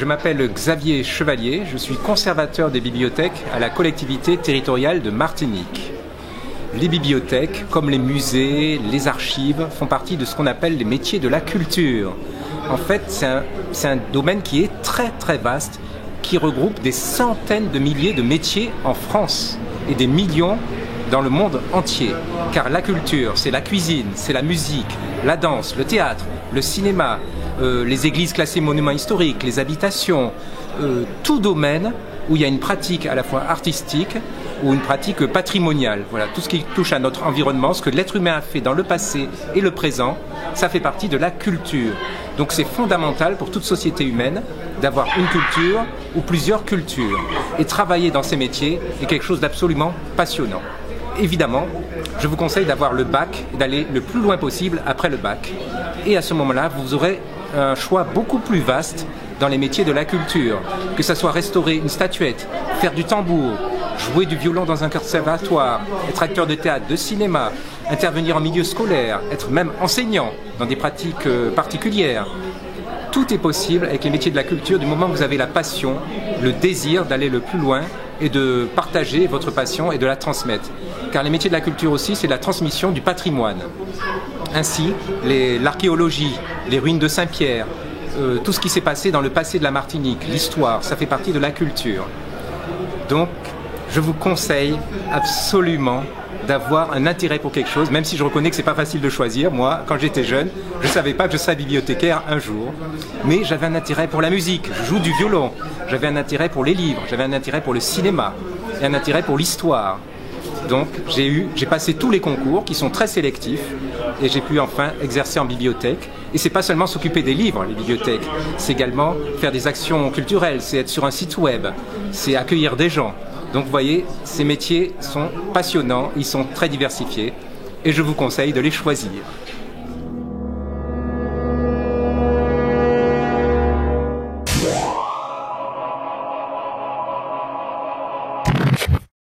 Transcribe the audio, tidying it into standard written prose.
Je m'appelle Xavier Chevalier, je suis conservateur des bibliothèques à la collectivité territoriale de Martinique. Les bibliothèques, comme les musées, les archives, font partie de ce qu'on appelle les métiers de la culture. En fait, c'est un domaine qui est très vaste, qui regroupe des centaines de milliers de métiers en France et des millions dans le monde entier. Car la culture, c'est la cuisine, c'est la musique, la danse, le théâtre, le cinéma, les églises classées monuments historiques, les habitations, tout domaine où il y a une pratique à la fois artistique ou une pratique patrimoniale. Voilà, tout ce qui touche à notre environnement, ce que l'être humain a fait dans le passé et le présent, ça fait partie de la culture. Donc c'est fondamental pour toute société humaine d'avoir une culture ou plusieurs cultures. Et travailler dans ces métiers est quelque chose d'absolument passionnant. Évidemment, je vous conseille d'avoir le bac et d'aller le plus loin possible après le bac. Et à ce moment-là, vous aurez un choix beaucoup plus vaste dans les métiers de la culture. Que ce soit restaurer une statuette, faire du tambour, jouer du violon dans un conservatoire, être acteur de théâtre, de cinéma, intervenir en milieu scolaire, être même enseignant dans des pratiques particulières. Tout est possible avec les métiers de la culture du moment où vous avez la passion, le désir d'aller le plus loin et de partager votre passion et de la transmettre. Car les métiers de la culture aussi, c'est la transmission du patrimoine. Ainsi, l'archéologie, les ruines de Saint-Pierre, tout ce qui s'est passé dans le passé de la Martinique, l'histoire, ça fait partie de la culture. Donc, je vous conseille absolument d'avoir un intérêt pour quelque chose, même si je reconnais que c'est pas facile de choisir. Moi, quand j'étais jeune, je savais pas que je serais bibliothécaire un jour, mais j'avais un intérêt pour la musique, je joue du violon, j'avais un intérêt pour les livres, j'avais un intérêt pour le cinéma, et un intérêt pour l'histoire. Donc j'ai passé tous les concours qui sont très sélectifs et j'ai pu enfin exercer en bibliothèque. Et c'est pas seulement s'occuper des livres, les bibliothèques, c'est également faire des actions culturelles, c'est être sur un site web, c'est accueillir des gens. Donc vous voyez, ces métiers sont passionnants, ils sont très diversifiés et je vous conseille de les choisir.